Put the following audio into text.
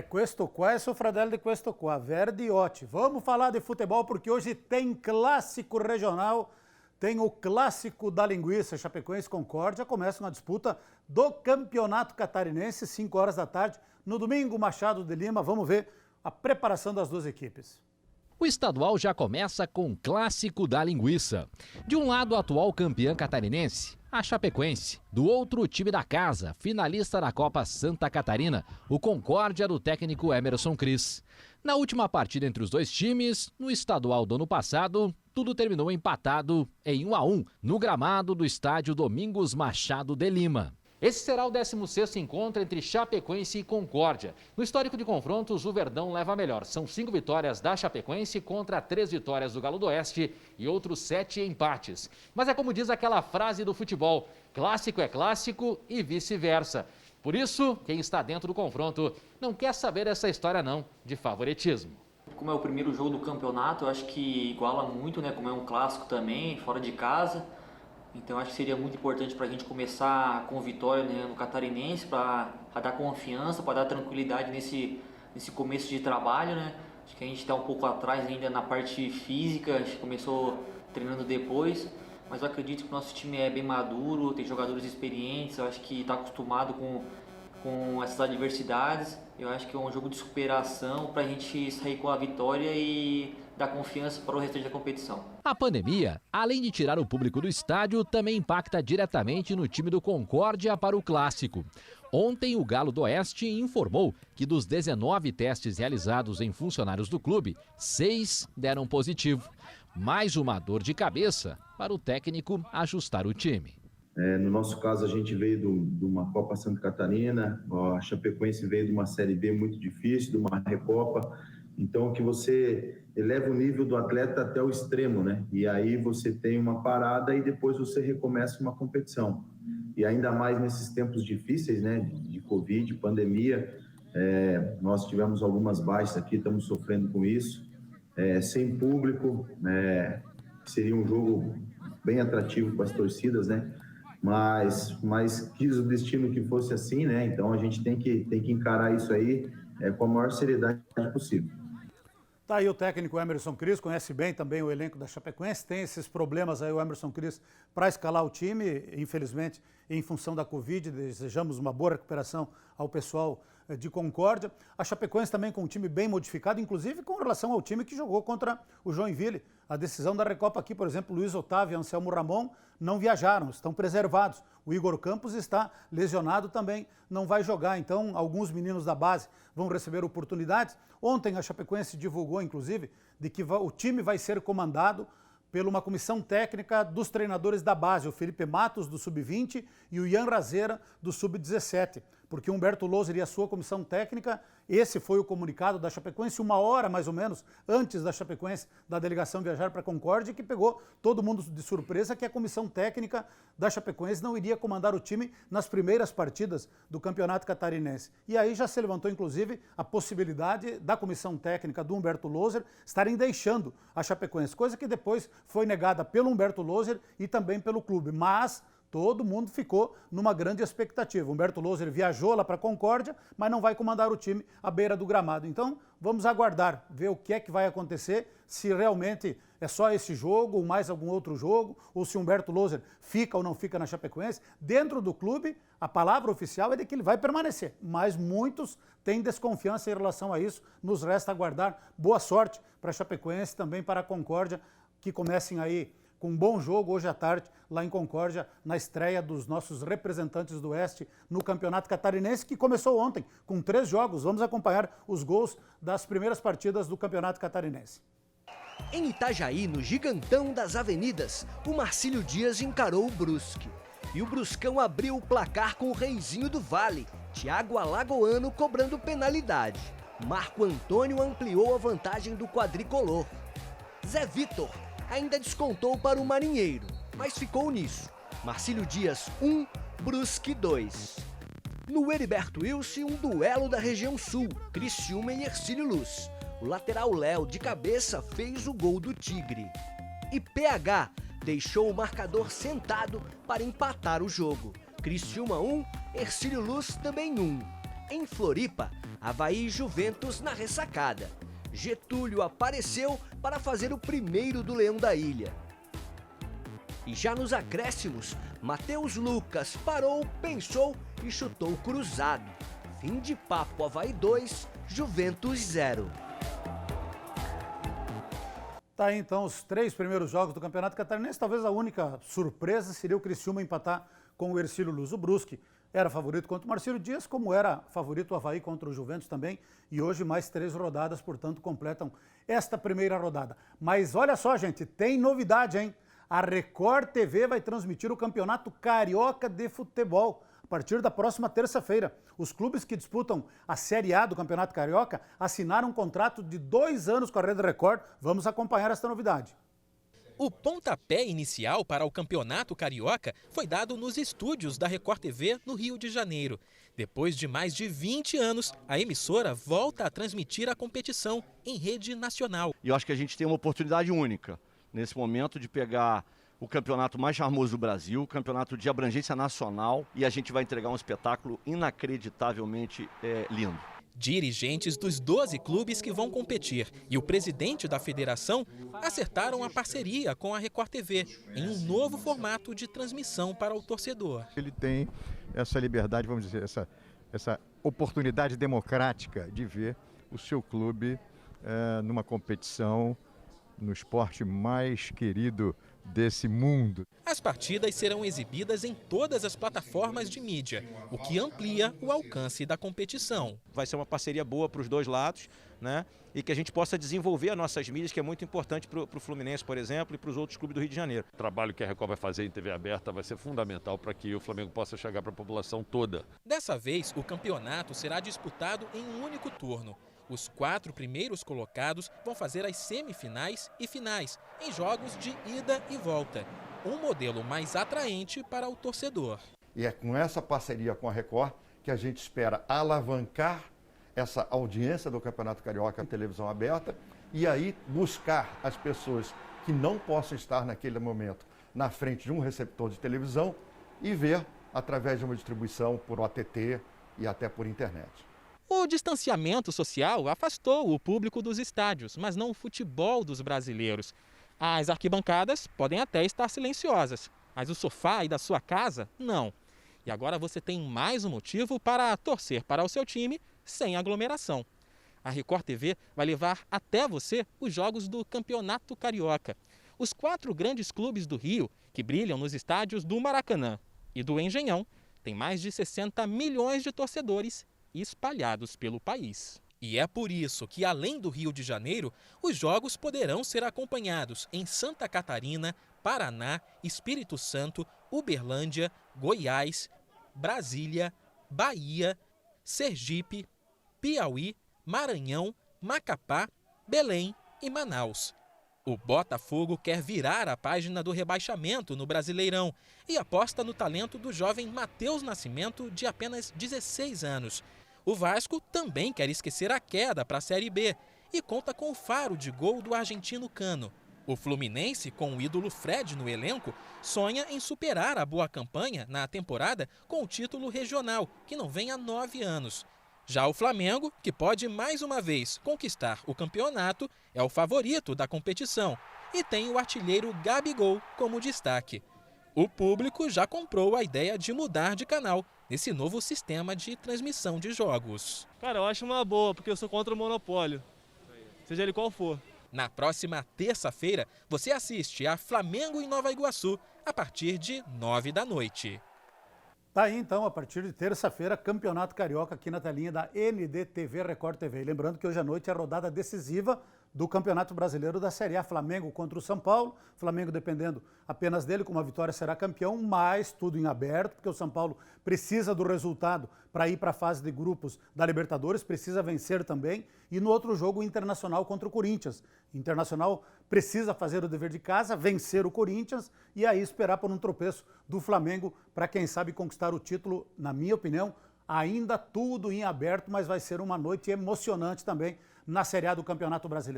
questo qua é Fratelli de questo qua, Verdiotti. Vamos falar de futebol porque hoje tem clássico regional, tem o clássico da linguiça, Chapecoense e Concórdia, começa uma disputa do Campeonato Catarinense, 5 horas da tarde, no domingo, Machado de Lima. Vamos ver a preparação das duas equipes. O estadual já começa com o clássico da linguiça. De um lado, a atual campeã catarinense, a Chapecoense. Do outro, o time da casa, finalista da Copa Santa Catarina, o Concórdia do técnico Emerson Cris. Na última partida entre os dois times, no estadual do ano passado, tudo terminou empatado em 1-1 no gramado do estádio Domingos Machado de Lima. Esse será o 16º encontro entre Chapecoense e Concórdia. No histórico de confrontos, o Verdão leva a melhor. São 5 vitórias da Chapecoense contra 3 vitórias do Galo do Oeste e outros 7 empates. Mas é como diz aquela frase do futebol, clássico é clássico e vice-versa. Por isso, quem está dentro do confronto não quer saber essa história não, de favoritismo. Como é o primeiro jogo do campeonato, eu acho que iguala muito, né? Como é um clássico também, fora de casa. Então acho que seria muito importante para a gente começar com vitória, né, no Catarinense, para dar confiança, para dar tranquilidade nesse começo de trabalho, né? Acho que a gente está um pouco atrás ainda na parte física, a gente começou treinando depois, mas eu acredito que o nosso time é bem maduro, tem jogadores experientes, eu acho que está acostumado com essas adversidades. Eu acho que é um jogo de superação para a gente sair com a vitória e dar confiança para o restante da competição. A pandemia, além de tirar o público do estádio, também impacta diretamente no time do Concórdia para o clássico. Ontem, o Galo do Oeste informou que dos 19 testes realizados em funcionários do clube, 6 deram positivo. Mais uma dor de cabeça para o técnico ajustar o time. No nosso caso, a gente veio de uma Copa Santa Catarina, a Chapecoense veio de uma Série B muito difícil, de uma Recopa. Então, que você eleva o nível do atleta até o extremo, né? E aí você tem uma parada e depois você recomeça uma competição. E ainda mais nesses tempos difíceis, né? De Covid, pandemia, nós tivemos algumas baixas aqui, estamos sofrendo com isso. Sem público, seria um jogo bem atrativo para as torcidas, né? Mas quis o destino que fosse assim, né? Então a gente tem que encarar isso aí com a maior seriedade possível. Tá aí o técnico Emerson Cris, conhece bem também o elenco da Chapecoense, tem esses problemas aí o Emerson Cris para escalar o time, infelizmente, em função da Covid, desejamos uma boa recuperação ao pessoal de Concórdia. A Chapecoense também com um time bem modificado, inclusive com relação ao time que jogou contra o Joinville. A decisão da Recopa aqui, por exemplo, Luiz Otávio e Anselmo Ramon não viajaram, estão preservados. O Igor Campos está lesionado também, não vai jogar. Então, alguns meninos da base vão receber oportunidades. Ontem a Chapecoense divulgou, inclusive, de que o time vai ser comandado por uma comissão técnica dos treinadores da base, o Felipe Matos, do Sub-20, e o Ian Razeira, do Sub-17, porque Humberto Loser e a sua comissão técnica, esse foi o comunicado da Chapecoense, 1 hora mais ou menos antes da Chapecoense, da delegação viajar para Concórdia, que pegou todo mundo de surpresa que a comissão técnica da Chapecoense não iria comandar o time nas primeiras partidas do Campeonato Catarinense. E aí já se levantou, inclusive, a possibilidade da comissão técnica do Humberto Loser estarem deixando a Chapecoense, coisa que depois foi negada pelo Humberto Loser e também pelo clube, mas todo mundo ficou numa grande expectativa. Humberto Loser viajou lá para Concórdia, mas não vai comandar o time à beira do gramado. Então, vamos aguardar, ver o que é que vai acontecer, se realmente é só esse jogo ou mais algum outro jogo, ou se Humberto Loser fica ou não fica na Chapecoense. Dentro do clube, a palavra oficial é de que ele vai permanecer, mas muitos têm desconfiança em relação a isso. Nos resta aguardar. Boa sorte para a Chapecoense, também para a Concórdia, que comecem aí com um bom jogo hoje à tarde, lá em Concórdia, na estreia dos nossos representantes do Oeste no Campeonato Catarinense, que começou ontem, com 3 jogos. Vamos acompanhar os gols das primeiras partidas do Campeonato Catarinense. Em Itajaí, no gigantão das avenidas, o Marcílio Dias encarou o Brusque. E o Bruscão abriu o placar com o reizinho do Vale, Thiago Alagoano, cobrando penalidade. Marco Antônio ampliou a vantagem do quadricolor. Zé Vitor ainda descontou para o Marinheiro, mas ficou nisso. Marcílio Dias 1, Brusque 2. No Heriberto Wilson, um duelo da região sul, Criciúma e Hercílio Luz. O lateral Léo, de cabeça, fez o gol do Tigre. E PH deixou o marcador sentado para empatar o jogo. Criciúma 1, Hercílio Luz também 1. Em Floripa, Avaí e Juventus na ressacada. Getúlio apareceu para fazer o primeiro do Leão da Ilha. E já nos acréscimos, Matheus Lucas parou, pensou e chutou cruzado. Fim de papo, Avaí 2, Juventus 0. Tá aí então os 3 primeiros jogos do Campeonato Catarinense. Talvez a única surpresa seria o Criciúma empatar com o Hercílio Luz. O Brusque era favorito contra o Marcílio Dias, como era favorito o Avaí contra o Juventus também. E hoje mais 3 rodadas, portanto, completam esta primeira rodada. Mas olha só, gente, tem novidade, hein? A Record TV vai transmitir o Campeonato Carioca de Futebol. A partir da próxima terça-feira, os clubes que disputam a Série A do Campeonato Carioca assinaram um contrato de 2 anos com a Rede Record. Vamos acompanhar esta novidade. O pontapé inicial para o Campeonato Carioca foi dado nos estúdios da Record TV no Rio de Janeiro. Depois de mais de 20 anos, a emissora volta a transmitir a competição em rede nacional. E eu acho que a gente tem uma oportunidade única nesse momento de pegar o campeonato mais charmoso do Brasil, o campeonato de abrangência nacional, e a gente vai entregar um espetáculo inacreditavelmente lindo. Dirigentes dos 12 clubes que vão competir e o presidente da federação acertaram a parceria com a Record TV em um novo formato de transmissão para o torcedor. Ele tem essa liberdade, vamos dizer, essa oportunidade democrática de ver o seu clube numa competição, no esporte mais querido desse mundo. As partidas serão exibidas em todas as plataformas de mídia, o que amplia o alcance da competição. Vai ser uma parceria boa para os dois lados, né? E que a gente possa desenvolver as nossas mídias, que é muito importante para o Fluminense, por exemplo, e para os outros clubes do Rio de Janeiro. O trabalho que a Record vai fazer em TV aberta vai ser fundamental para que o Flamengo possa chegar para a população toda. Dessa vez, o campeonato será disputado em um único turno. Os 4 primeiros colocados vão fazer as semifinais e finais, em jogos de ida e volta. Um modelo mais atraente para o torcedor. E é com essa parceria com a Record que a gente espera alavancar essa audiência do Campeonato Carioca, televisão aberta, e aí buscar as pessoas que não possam estar naquele momento na frente de um receptor de televisão e ver através de uma distribuição por OTT e até por internet. O distanciamento social afastou o público dos estádios, mas não o futebol dos brasileiros. As arquibancadas podem até estar silenciosas, mas o sofá aí da sua casa, não. E agora você tem mais um motivo para torcer para o seu time sem aglomeração. A Record TV vai levar até você os jogos do Campeonato Carioca. Os 4 grandes clubes do Rio, que brilham nos estádios do Maracanã e do Engenhão, têm mais de 60 milhões de torcedores espalhados pelo país. E é por isso que, além do Rio de Janeiro, os jogos poderão ser acompanhados em Santa Catarina, Paraná, Espírito Santo, Uberlândia, Goiás, Brasília, Bahia, Sergipe, Piauí, Maranhão, Macapá, Belém e Manaus. O Botafogo quer virar a página do rebaixamento no Brasileirão e aposta no talento do jovem Matheus Nascimento, de apenas 16 anos. O Vasco também quer esquecer a queda para a Série B e conta com o faro de gol do argentino Cano. O Fluminense, com o ídolo Fred no elenco, sonha em superar a boa campanha na temporada com o título regional, que não vem há 9 anos. Já o Flamengo, que pode mais uma vez conquistar o campeonato, é o favorito da competição e tem o artilheiro Gabigol como destaque. O público já comprou a ideia de mudar de canal nesse novo sistema de transmissão de jogos. Cara, eu acho uma boa, porque eu sou contra o monopólio, seja ele qual for. Na próxima terça-feira, você assiste a Flamengo em Nova Iguaçu, a partir de 9 da noite. Tá aí então, a partir de terça-feira, Campeonato Carioca aqui na telinha da NDTV Record TV. Lembrando que hoje à noite é a rodada decisiva do Campeonato Brasileiro da Série A. Flamengo contra o São Paulo. Flamengo, dependendo apenas dele, com uma vitória será campeão, mas tudo em aberto, porque o São Paulo precisa do resultado para ir para a fase de grupos da Libertadores, precisa vencer também. E no outro jogo, o Internacional contra o Corinthians. O Internacional precisa fazer o dever de casa, vencer o Corinthians e aí esperar por um tropeço do Flamengo para, quem sabe, conquistar o título. Na minha opinião, ainda tudo em aberto, mas vai ser uma noite emocionante também na Série A do Campeonato Brasileiro.